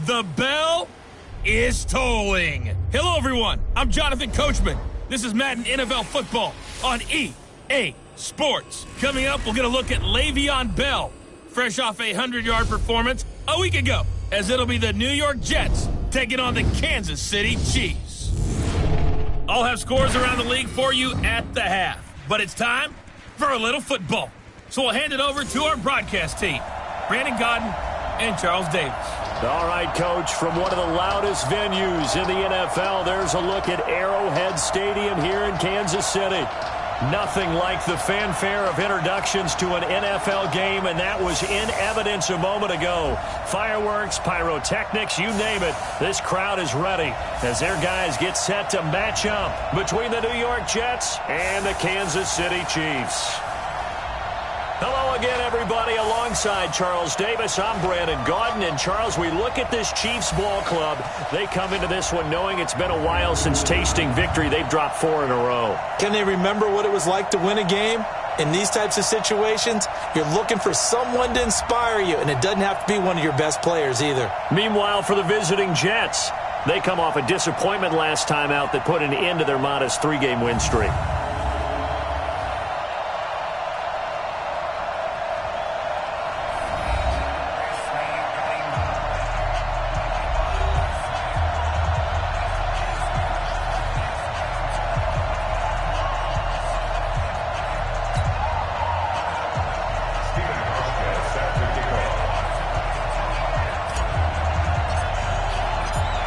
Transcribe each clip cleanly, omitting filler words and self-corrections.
The bell is tolling. Hello, everyone. I'm Jonathan Coachman. This is Madden NFL Football on EA Sports. Coming up, we'll get a look at Le'Veon Bell, fresh off a 100-yard performance a week ago, as it'll be the New York Jets taking on the Kansas City Chiefs. I'll have scores around the league for you at the half, but it's time for a little football. So we'll hand it over to our broadcast team, Brandon Godden and Charles Davis. All right, Coach, from one of the loudest venues in the NFL, there's a look at Arrowhead Stadium here in Kansas City. Nothing like the fanfare of introductions to an NFL game, and that was in evidence a moment ago. Fireworks, pyrotechnics, you name it. This crowd is ready as their guys get set to match up between the New York Jets and the Kansas City Chiefs. Hello again, everybody. Alongside Charles Davis, I'm Brandon Godden. And, Charles, we look at this Chiefs ball club. They come into this one knowing it's been a while since tasting victory. They've dropped 4 in a row. Can they remember what it was like to win a game? In these types of situations, you're looking for someone to inspire you, and it doesn't have to be one of your best players either. Meanwhile, for the visiting Jets, they come off a disappointment last time out that put an end to their modest 3-game win streak.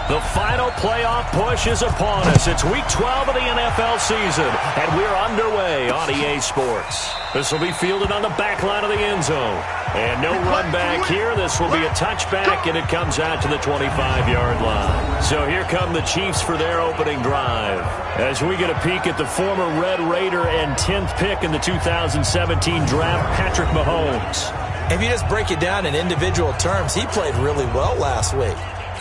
The final playoff push is upon us. It's Week 12 of the NFL season, and we're underway on EA Sports. This will be fielded on the back line of the end zone. And no run back here. This will be a touchback, and it comes out to the 25-yard line. So here come the Chiefs for their opening drive. As we get a peek at the former Red Raider and 10th pick in the 2017 draft, Patrick Mahomes. If you just break it down in individual terms, he played really well last week.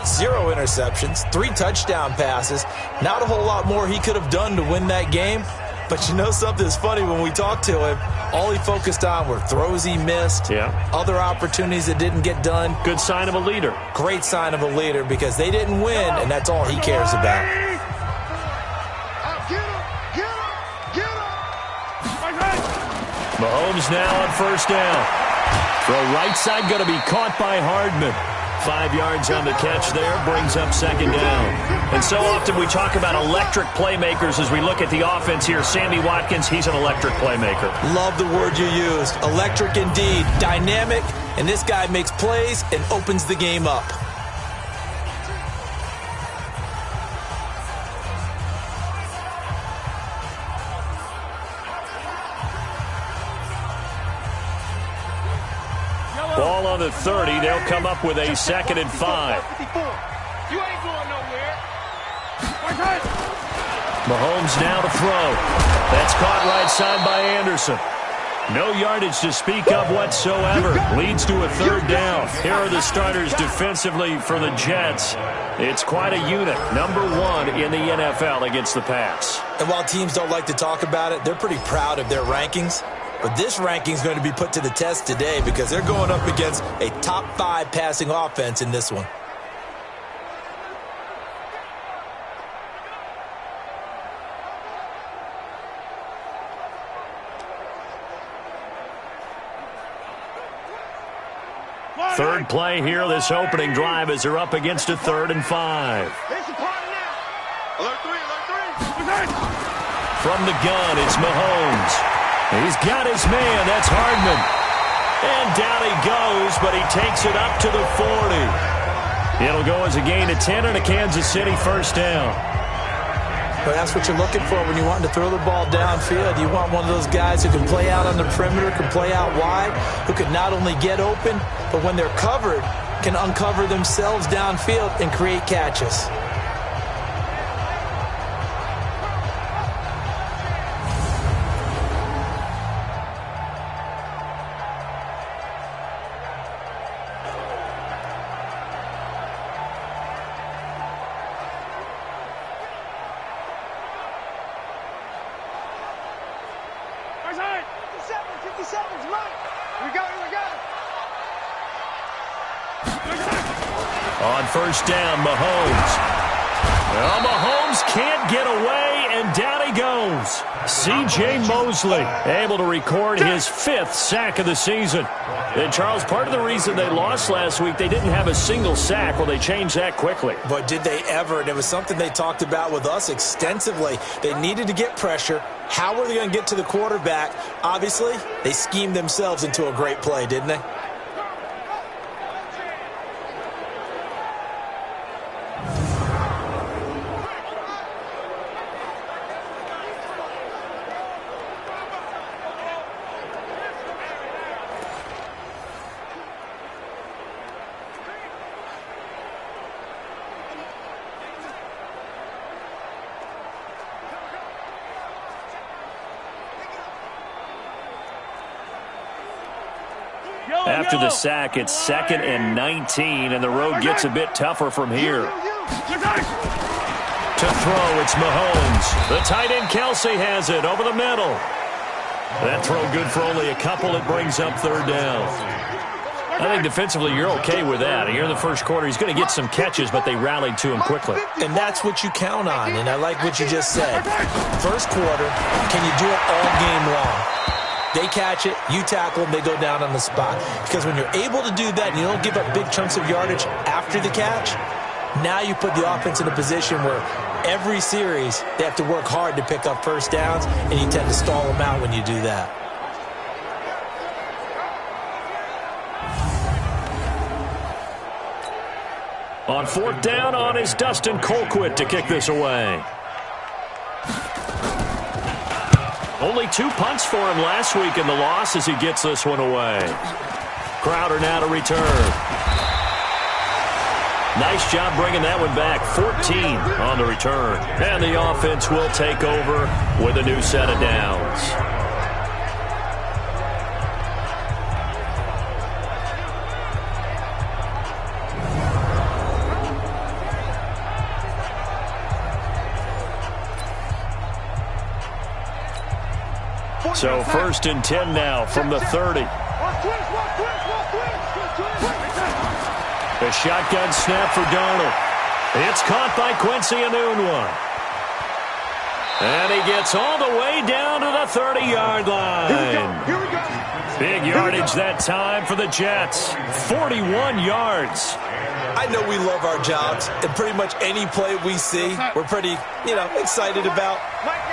0 interceptions, 3 touchdown passes. Not a whole lot more he could have done to win that game. But you know something's funny, when we talked to him, all he focused on were throws he missed, other opportunities that didn't get done. Good sign of a leader. Great sign of a leader, because they didn't win, and that's all he cares about. Mahomes now on first down. Throw right side, going to be caught by Hardman. 5 yards on the catch there, brings up second down. And so often we talk about electric playmakers as we look at the offense here. Sammy Watkins, he's an electric playmaker. Love the word you used. Electric indeed. Dynamic, and this guy makes plays and opens the game up. Ball on the 30. They'll come up with a 2nd and 5. You ain't going nowhere. Mahomes now to throw. That's caught right side by Anderson. No yardage to speak of whatsoever. Leads to a 3rd down. Here are the starters defensively for the Jets. It's quite a unit. Number 1 in the NFL against the pass. And while teams don't like to talk about it, they're pretty proud of their rankings. But this ranking is going to be put to the test today, because they're going up against a top 5 passing offense in this one. Third play here, this opening drive, as they're up against a 3rd and 5. From the gun, it's Mahomes. He's got his man. That's Hardman. And down he goes, but he takes it up to the 40. It'll go as a gain of 10 and a Kansas City first down. But that's what you're looking for when you want to throw the ball downfield. You want one of those guys who can play out on the perimeter, can play out wide, who can not only get open, but when they're covered, can uncover themselves downfield and create catches. On first down, Mahomes. Well, Mahomes can't get away, and down he goes. C.J. Mosley able to record his 5th sack of the season. And, Charles, part of the reason they lost last week, they didn't have a single sack. Well, they changed that quickly. But did they ever? And it was something they talked about with us extensively. They needed to get pressure. How were they going to get to the quarterback? Obviously, they schemed themselves into a great play, didn't they? After the sack, it's 2nd and 19, and the road gets a bit tougher from here. To throw, it's Mahomes. The tight end, Kelsey, has it over the middle. That throw good for only a couple. It brings up 3rd down. I think defensively you're okay with that. Here in the first quarter, he's going to get some catches, but they rallied to him quickly. And that's what you count on, and I like what you just said. First quarter, can you do it all game long? They catch it, you tackle them, they go down on the spot. Because when you're able to do that and you don't give up big chunks of yardage after the catch, now you put the offense in a position where every series they have to work hard to pick up first downs, and you tend to stall them out when you do that. On 4th down, on is Dustin Colquitt to kick this away. Only 2 punts for him last week in the loss as he gets this one away. Crowder now to return. Nice job bringing that one back. 14 on the return. And the offense will take over with a new set of downs. So 1st and 10 now from the 30. A shotgun snap for Darnold. It's caught by Quincy Enunwa. And he gets all the way down to the 30-yard line. Big yardage that time for the Jets. 41 yards. I know we love our jobs, and pretty much any play we see, we're pretty, excited about.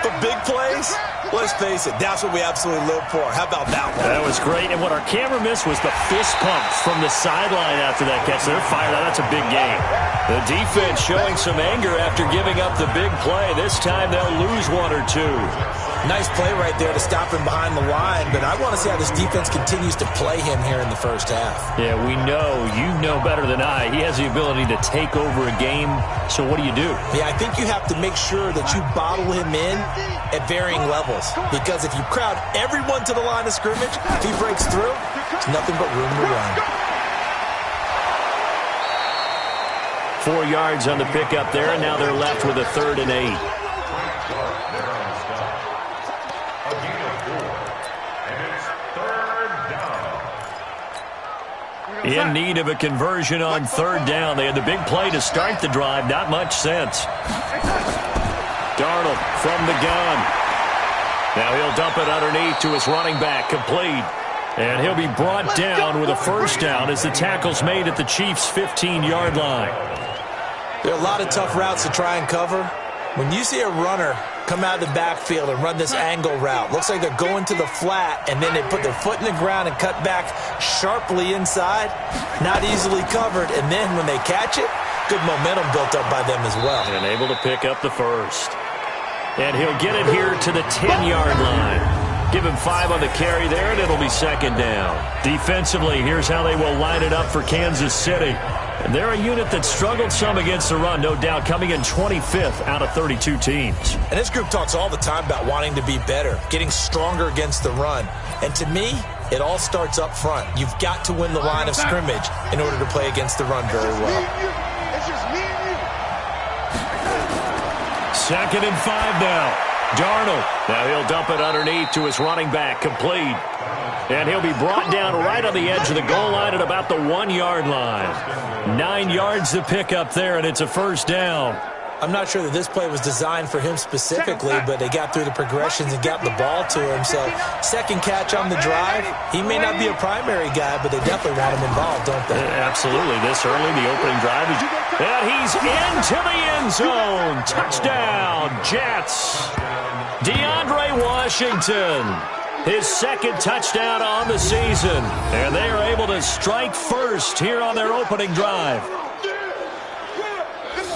But big plays, let's face it, that's what we absolutely live for. How about that one? That was great, and what our camera missed was the fist pump from the sideline after that catch. They're fired out. That's a big game. The defense showing some anger after giving up the big play. This time they'll lose 1 or 2. Nice play right there to stop him behind the line, but I want to see how this defense continues to play him here in the first half. Yeah, we know. You know better than I. He has the ability to take over a game, so what do you do? Yeah, I think you have to make sure that you bottle him in at varying levels, because if you crowd everyone to the line of scrimmage, if he breaks through, there's nothing but room to run. 4 yards on the pickup there, and now they're left with a 3rd and 8. In need of a conversion on 3rd down. They had the big play to start the drive. Not much sense. Darnold from the gun. Now he'll dump it underneath to his running back. Complete. And he'll be brought down with a 1st down as the tackle's made at the Chiefs' 15-yard line. There are a lot of tough routes to try and cover. When you see a runner come out of the backfield and run this angle route, looks like they're going to the flat, and then they put their foot in the ground and cut back sharply inside, not easily covered, and then when they catch it, good momentum built up by them as well. And able to pick up the 1st. And he'll get it here to the 10-yard line. Give him 5 on the carry there, and it'll be 2nd down. Defensively, here's how they will line it up for Kansas City. And they're a unit that struggled some against the run, no doubt, coming in 25th out of 32 teams. And this group talks all the time about wanting to be better, getting stronger against the run. And to me, it all starts up front. You've got to win the line of scrimmage in order to play against the run very well. It's just me and you. 2nd and 5 now. Darnold. Now he'll dump it underneath to his running back. Complete. And he'll be brought down right on the edge of the goal line at about the 1-yard line. 9 yards to pick up there, and it's a first down. I'm not sure that this play was designed for him specifically, but they got through the progressions and got the ball to him. So second catch on the drive. He may not be a primary guy, but they definitely want him involved, don't they? Absolutely. This early, the opening drive. And he's into the end zone. Touchdown, Jets. DeAndre Washington. His second touchdown on the season. And they are able to strike first here on their opening drive.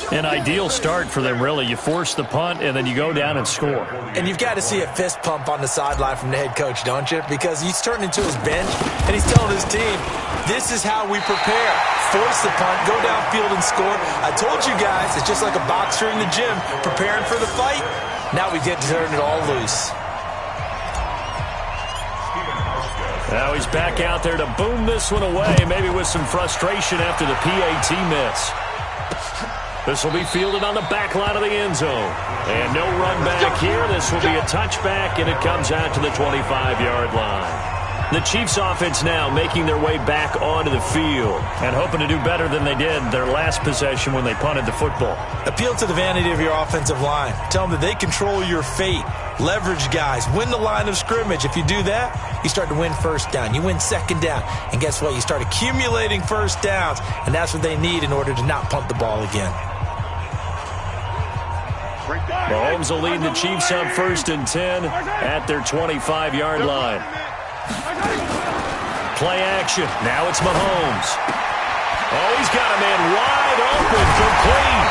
An ideal start for them, really. You force the punt, and then you go down and score. And you've got to see a fist pump on the sideline from the head coach, don't you? Because he's turning into his bench, and he's telling his team, this is how we prepare. Force the punt, go downfield and score. I told you guys, it's just like a boxer in the gym, preparing for the fight. Now we get to turn it all loose. Now he's back out there to boom this one away, maybe with some frustration after the PAT miss. This will be fielded on the back line of the end zone. And no run back here. This will be a touchback, and it comes out to the 25-yard line. The Chiefs offense now making their way back onto the field and hoping to do better than they did their last possession when they punted the football. Appeal to the vanity of your offensive line. Tell them that they control your fate. Leverage guys. Win the line of scrimmage. If you do that, you start to win first down. You win second down. And guess what? You start accumulating first downs. And that's what they need in order to not punt the ball again. Mahomes will lead the Chiefs up 1st and 10 at their 25-yard line. Play action. Now it's Mahomes. Oh, he's got a man wide open, complete.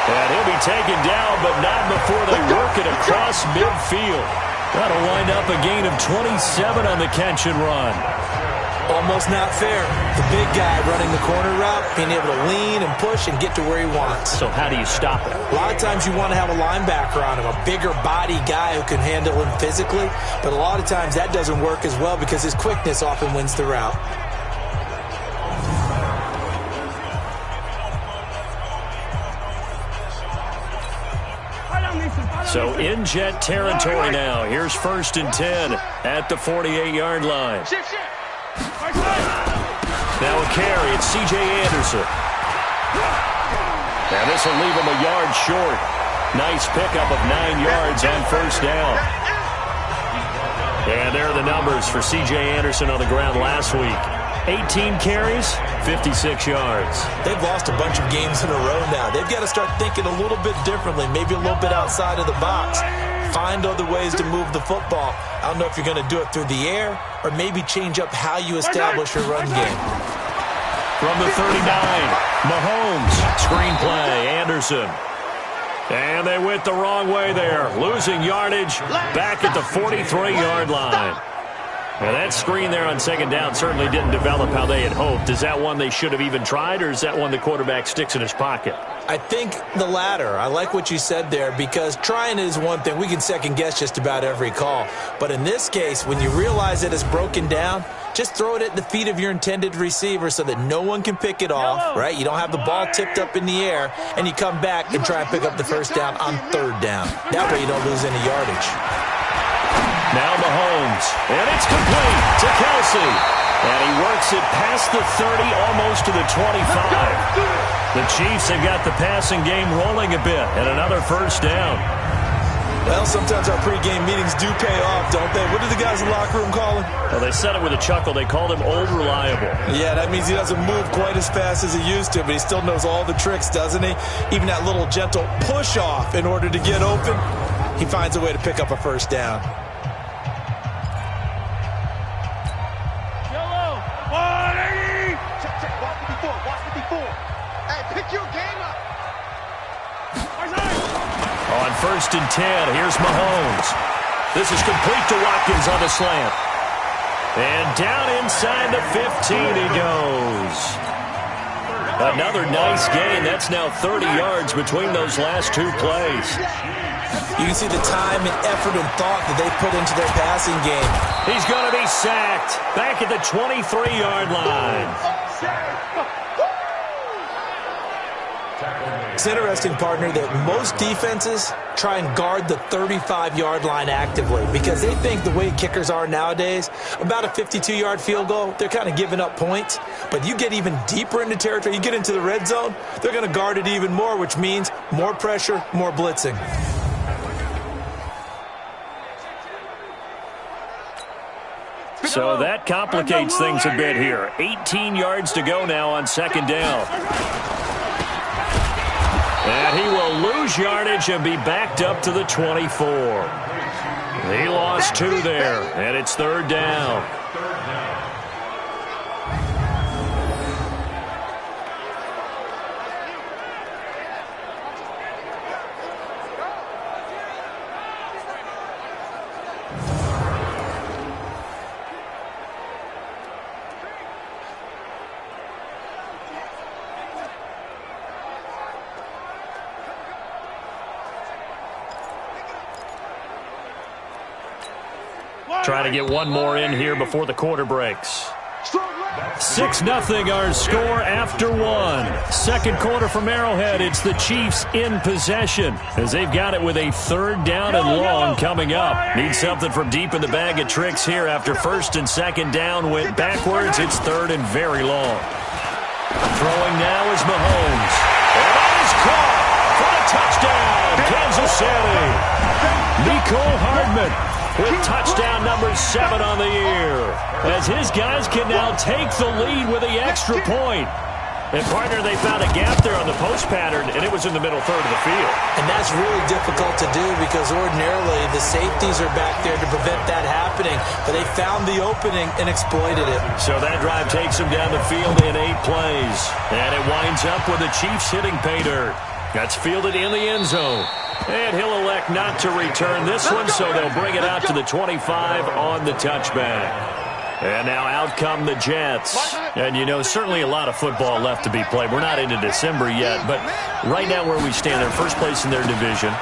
And he'll be taken down, but not before they work it across midfield. That'll wind up a gain of 27 on the catch and run. Almost not fair. The big guy running the corner route, being able to lean and push and get to where he wants. So how do you stop it? A lot of times you want to have a linebacker on him, a bigger body guy who can handle him physically. But a lot of times that doesn't work as well because his quickness often wins the route. So in Jet territory now. Here's 1st and 10 at the 48-yard line. Now a carry. It's C.J. Anderson. And this will leave him a yard short. Nice pickup of 9 yards on 1st down. And there are the numbers for C.J. Anderson on the ground last week. 18 carries, 56 yards. They've lost a bunch of games in a row now. They've got to start thinking a little bit differently, maybe a little bit outside of the box. Find other ways to move the football. I don't know if you're going to do it through the air or maybe change up how you establish your run game. From the 39, Mahomes, screenplay, Anderson. And they went the wrong way there, losing yardage back at the 43-yard line. Now that screen there on 2nd down certainly didn't develop how they had hoped. Is that one they should have even tried, or is that one the quarterback sticks in his pocket? I think the latter. I like what you said there because trying is one thing. We can second-guess just about every call. But in this case, when you realize that it's broken down, just throw it at the feet of your intended receiver so that no one can pick it off, right? You don't have the ball tipped up in the air, and you come back and try and pick up the 1st down on 3rd down. That way you don't lose any yardage. Now Mahomes, and it's complete to Kelsey. And he works it past the 30, almost to the 25. The Chiefs have got the passing game rolling a bit, and another 1st down. Well, sometimes our pregame meetings do pay off, don't they? What do the guys in the locker room call him? Well, they said it with a chuckle. They called him Old Reliable. Yeah, that means he doesn't move quite as fast as he used to, but he still knows all the tricks, doesn't he? Even that little gentle push-off in order to get open, he finds a way to pick up a 1st down. On 1st and 10, here's Mahomes. This is complete to Watkins on the slant. And down inside the 15 he goes. Another nice gain. That's now 30 yards between those last 2 plays. You can see the time and effort and thought that they put into their passing game. He's going to be sacked back at the 23-yard line. It's interesting, partner, that most defenses try and guard the 35-yard line actively because they think the way kickers are nowadays, about a 52-yard field goal, they're kind of giving up points. But you get even deeper into territory, you get into the red zone, they're going to guard it even more, which means more pressure, more blitzing. So that complicates things a bit here. 18 yards to go now on second down. And he will lose yardage and be backed up to the 24. He lost 2 there, and it's third down. Trying to get one more in here before the quarter breaks. 6-0 our score after one. Second quarter from Arrowhead. It's the Chiefs in possession as they've got it with a third down and long coming up. Need something from deep in the bag of tricks here after first and second down went backwards. It's third and very long. Throwing now is Mahomes. And it is caught for a touchdown, Kansas City. Mecole Hardman with touchdown number 7 on the year, as his guys can now take the lead with the extra point. And, partner, they found a gap there on the post pattern, and it was in the middle third of the field. And that's really difficult to do because ordinarily the safeties are back there to prevent that happening, but they found the opening and exploited it. So that drive takes them down the field in 8 plays. And it winds up with the Chiefs hitting pay dirt. That's fielded in the end zone. And he'll elect not to return this one, so they'll bring it out to the 25 on the touchback. And now out come the Jets. And, you know, certainly a lot of football left to be played. We're not into December yet, but right now where we stand, they're first place in their division.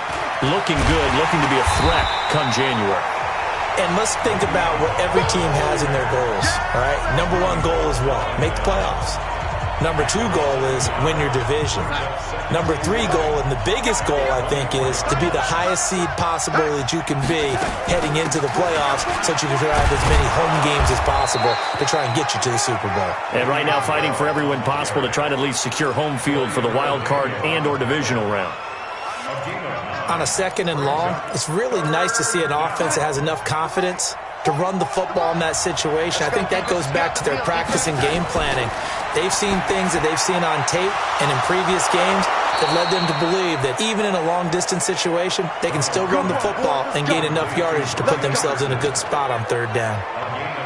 Looking good, looking to be a threat come January. And let's think about what every team has in their goals, all right? Number 1 goal is what? Make the playoffs. Number 2 goal is win your division. Number 3 goal, and the biggest goal, I think, is to be the highest seed possible that you can be heading into the playoffs so that you can have as many home games as possible to try and get you to the Super Bowl. And right now fighting for every win possible to try to at least secure home field for the wild card and or divisional round. On a second and long, it's really nice to see an offense that has enough confidence to run the football in that situation. I think that goes back to their practice and game planning. They've seen things that they've seen on tape and in previous games that led them to believe that even in a long-distance situation, they can still run the football and gain enough yardage to put themselves in a good spot on third down.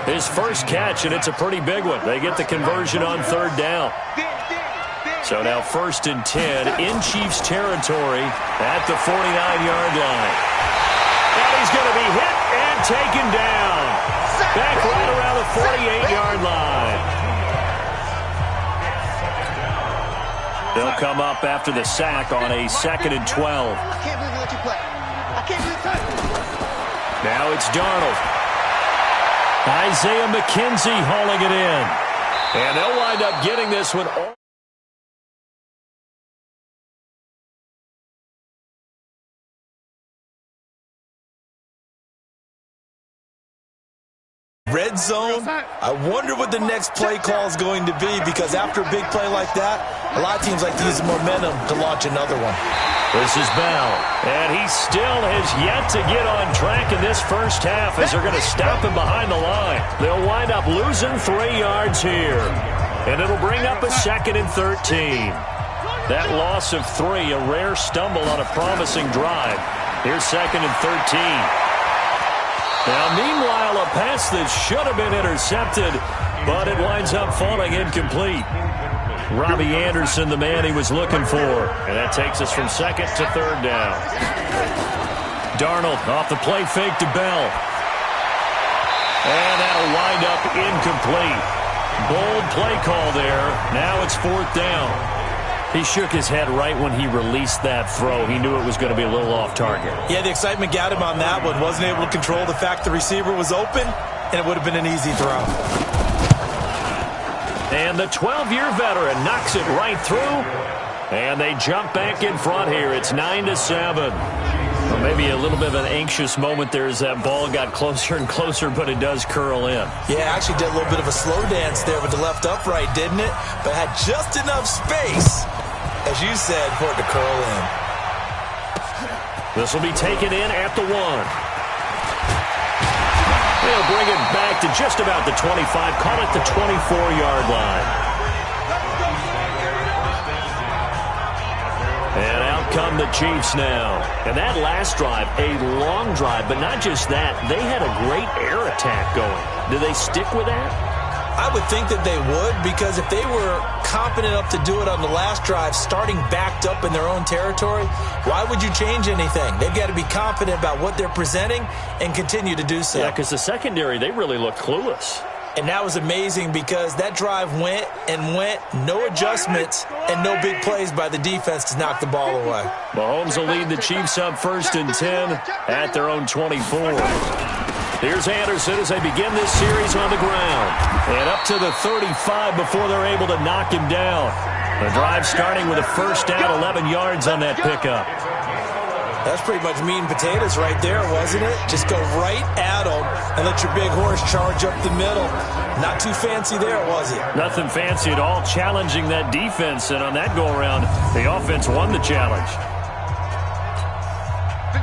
His first catch, and it's a pretty big one. They get the conversion on third down. So now 1st and 10 in Chiefs territory at the 49-yard line. And he's going to be hit and taken down. Back right around the 48-yard line. They'll come up after the sack on a 2nd and 12. I can't believe they let you play. I can't believe it. Now it's Darnold. Isaiah McKenzie hauling it in. And they'll wind up getting this one. Red zone, I wonder what the next play call is going to be because after a big play like that, a lot of teams like to use momentum to launch another one. This is Bell, and he still has yet to get on track in this first half as they're going to stop him behind the line. They'll wind up losing 3 yards here, and it'll bring up a 2nd and 13. That loss of 3, a rare stumble on a promising drive. Here's 2nd and 13. Now, meanwhile, a pass that should have been intercepted, but it winds up falling incomplete. Robbie Anderson, the man he was looking for. And that takes us from 2nd to 3rd down. Darnold off the play fake to Bell. And that'll wind up incomplete. Bold play call there. Now it's 4th down. He shook his head right when he released that throw. He knew it was going to be a little off target. Yeah, the excitement got him on that one. Wasn't able to control the fact the receiver was open, and it would have been an easy throw. And the 12-year veteran knocks it right through. And they jump back in front here. It's 9-7. Well, maybe a little bit of an anxious moment there as that ball got closer and closer, but it does curl in. Yeah, actually did a little bit of a slow dance there with the left upright, didn't it? But had just enough space, as you said, for it to curl in. This will be taken in at the 1. They'll bring it back to just about the 25, call it the 24-yard line. And out come the Chiefs now. And that last drive, a long drive, but not just that. They had a great air attack going. Do they stick with that? I would think that they would, because if they were confident enough to do it on the last drive, starting backed up in their own territory, why would you change anything? They've got to be confident about what they're presenting and continue to do so. Yeah, because the secondary, they really looked clueless. And that was amazing because that drive went and went, no adjustments and no big plays by the defense to knock the ball away. Mahomes will lead the Chiefs up 1st and 10 at their own 24. Here's Anderson as they begin this series on the ground. And up to the 35 before they're able to knock him down. The drive starting with a first down, 11 yards on that pickup. That's pretty much meat and potatoes right there, wasn't it? Just go right at them and let your big horse charge up the middle. Not too fancy there, was it? Nothing fancy at all, challenging that defense. And on that go-around, the offense won the challenge.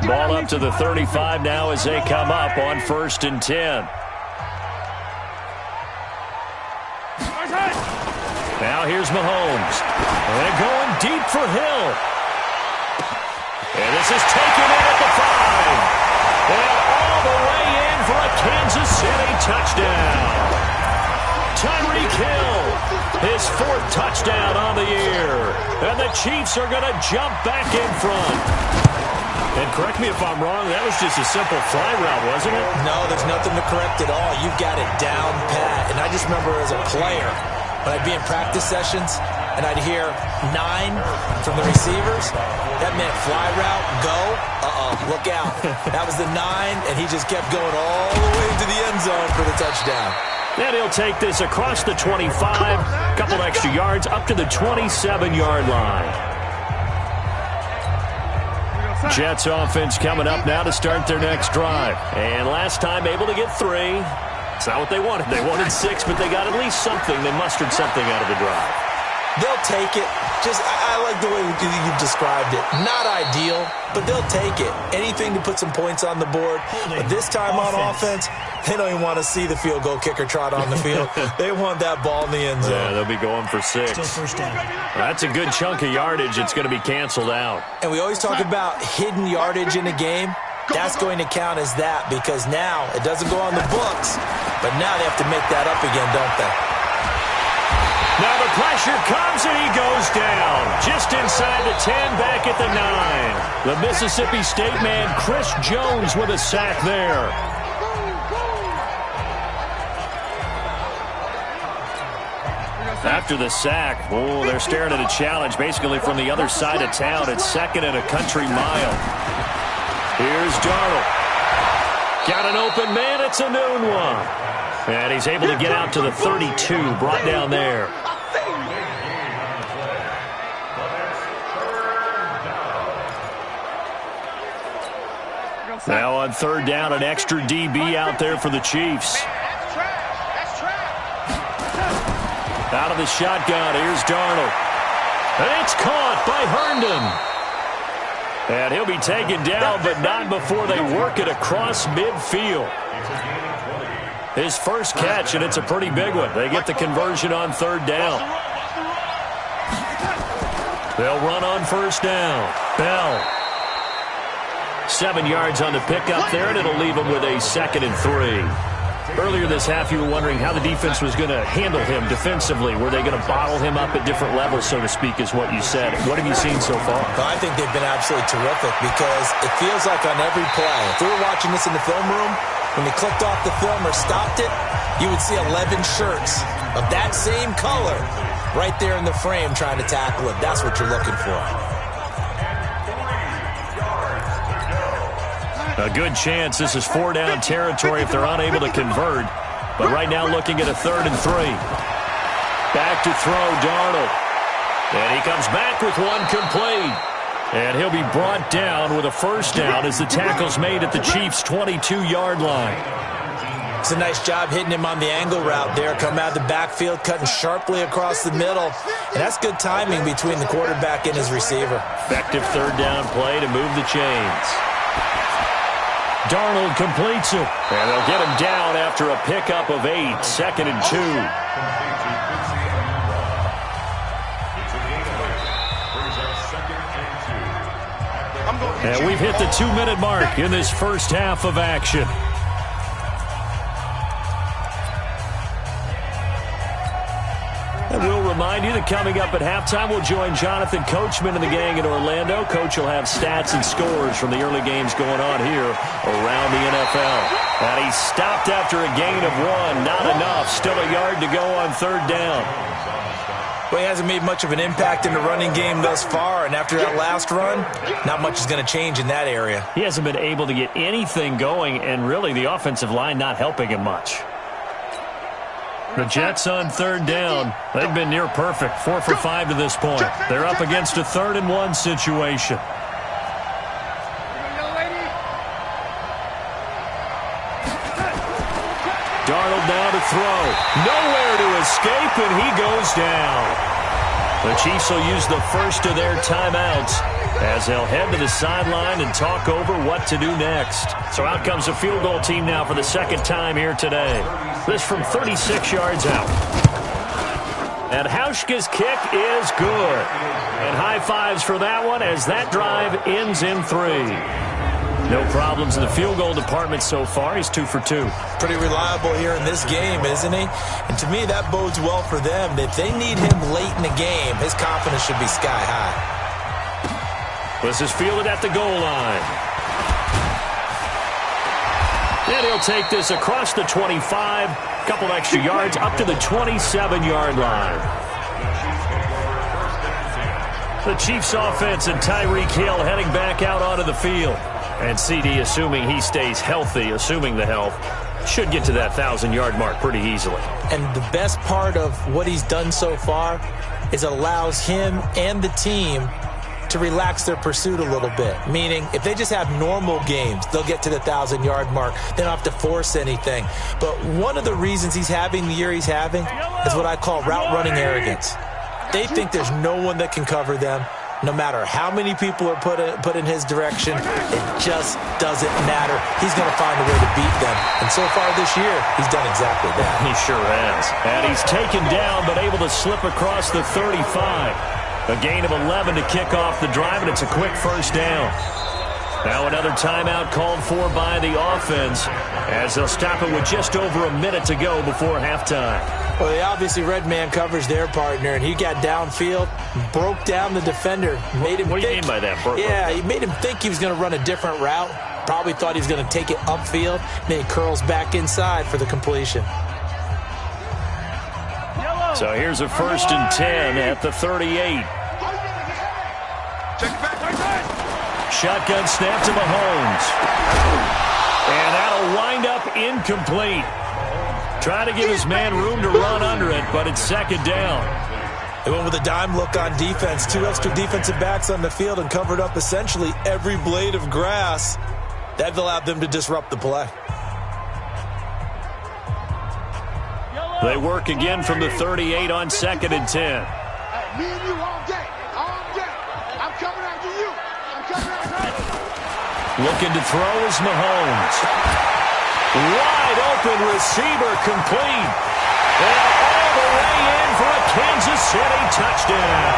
Ball up to the 35 now as they come up on 1st and 10. Now here's Mahomes. And going deep for Hill. And this is taken in at the 5. And all the way in for a Kansas City touchdown. Tyreek Hill, his 4th touchdown on the year. And the Chiefs are going to jump back in front. And correct me if I'm wrong, that was just a simple fly route, wasn't it? No, there's nothing to correct at all. You've got it down pat. And I just remember as a player, when I'd be in practice sessions, and I'd hear 9 from the receivers, that meant fly route, go, look out. That was the 9, and he just kept going all the way to the end zone for the touchdown. Then he'll take this across the 25, couple extra yards, up to the 27-yard line. Jets offense coming up now to start their next drive. And last time able to get 3. It's not what they wanted. They wanted 6, but they got at least something. They mustered something out of the drive. They'll take it. I like the way you described it. Not ideal, but they'll take it. Anything to put some points on the board. But this time on offense, they don't even want to see the field goal kicker trot on the field. They want that ball in the end zone. Yeah, they'll be going for 6. Still first down. Well, that's a good chunk of yardage. It's going to be canceled out. And we always talk about hidden yardage in a game. That's going to count as that because now it doesn't go on the books, but now they have to make that up again, don't they? Now the pressure comes and he goes down. Just inside the 10, back at the 9. The Mississippi State man, Chris Jones, with a sack there. After the sack, they're staring at a challenge basically from the other side of town. It's 2nd and a country mile. Here's Darnold. Got an open man. It's a noon one. And he's able to get out to the 32, brought down there. Now on 3rd down, an extra DB out there for the Chiefs. Out of the shotgun, here's Darnold. And it's caught by Herndon. And he'll be taken down, but not before they work it across midfield. His first catch, and it's a pretty big one. They get the conversion on 3rd down. They'll run on 1st down. Bell. 7 yards on the pickup there, and it'll leave them with a 2nd and 3. Earlier this half, you were wondering how the defense was going to handle him defensively. Were they going to bottle him up at different levels, so to speak, is what you said. What have you seen so far? Well, I think they've been absolutely terrific because it feels like on every play, if we were watching this in the film room, when they clicked off the film or stopped it, you would see 11 shirts of that same color right there in the frame trying to tackle it. That's what you're looking for. A good chance this is 4-down territory if they're unable to convert. But right now looking at a 3rd and 3. Back to throw, Darnold. And he comes back with one complete. And he'll be brought down with a first down as the tackle's made at the Chiefs' 22-yard line. It's a nice job hitting him on the angle route there. Come out of the backfield, cutting sharply across the middle. And that's good timing between the quarterback and his receiver. Effective third down play to move the chains. Darnold completes it. And they'll get him down after a pickup of 8, 2nd and 2. And we've hit the 2-minute mark in this first half of action. And we'll remind you that coming up at halftime, we'll join Jonathan Coachman and the gang in Orlando. Coach will have stats and scores from the early games going on here around the NFL. And he stopped after a gain of 1. Not enough. Still a yard to go on third down. Well, he hasn't made much of an impact in the running game thus far, and after that last run, not much is going to change in that area. He hasn't been able to get anything going, and really the offensive line not helping him much. The Jets on third down. They've been near perfect, 4 for 5 to this point. They're up against a 3rd and 1 situation. Darnold now to throw. Nowhere to escape, and he goes down. The Chiefs will use the first of their timeouts as they'll head to the sideline and talk over what to do next. So out comes the field goal team now for the second time here today. This from 36 yards out. And Hauschka's kick is good. And high fives for that one as that drive ends in 3. No problems in the field goal department so far. He's 2 for 2. Pretty reliable here in this game, isn't he? And to me, that bodes well for them. If they need him late in the game, his confidence should be sky high. This is fielded at the goal line. And he'll take this across the 25. Couple extra yards up to the 27-yard line. The Chiefs offense and Tyreek Hill heading back out onto the field. And CD, assuming he stays healthy, assuming the health, should get to that 1,000-yard mark pretty easily. And the best part of what he's done so far is it allows him and the team to relax their pursuit a little bit. Meaning, if they just have normal games, they'll get to the 1,000-yard mark. They don't have to force anything. But one of the reasons he's having the year he's having is what I call route running arrogance. They think there's no one that can cover them. No matter how many people are put in his direction, it just doesn't matter. He's going to find a way to beat them. And so far this year, he's done exactly that. He sure has. And he's taken down, but able to slip across the 35. A gain of 11 to kick off the drive, and it's a quick first down. Now another timeout called for by the offense as they'll stop it with just over a minute to go before halftime. Well, they obviously red man covers their partner, and he got downfield, broke down the defender, made him What do you mean by that? Yeah, he made him think he was going to run a different route. Probably thought he was going to take it upfield. Then he curls back inside for the completion. So here's a 1st and 10 at the 38. Shotgun snap to Mahomes. And that'll wind up incomplete. Trying to give his man room to run under it, but it's 2nd down. They went with a dime look on defense. 2 extra defensive backs on the field and covered up essentially every blade of grass. That allowed them to disrupt the play. They work again from the 38 on 2nd and 10. Me and you all day. All day. I'm coming after you. I'm coming after you. Looking to throw is Mahomes. Wide open receiver complete. And all the way in for a Kansas City touchdown.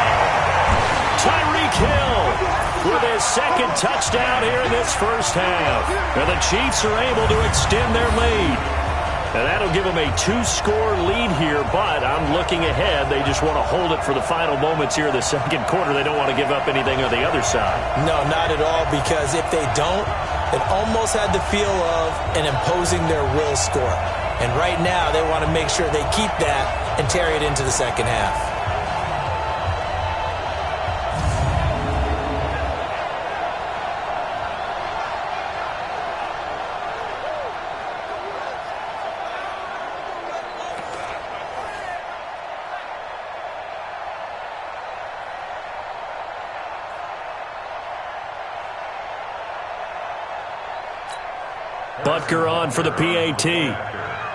Tyreek Hill with his 2nd touchdown here in this first half. And the Chiefs are able to extend their lead. And that'll give them a 2-score lead here, but I'm looking ahead. They just want to hold it for the final moments here in the 2nd quarter. They don't want to give up anything on the other side. No, not at all, because if they don't, it almost had the feel of an imposing their will score. And right now, they want to make sure they keep that and carry it into the second half. Butker on for the PAT.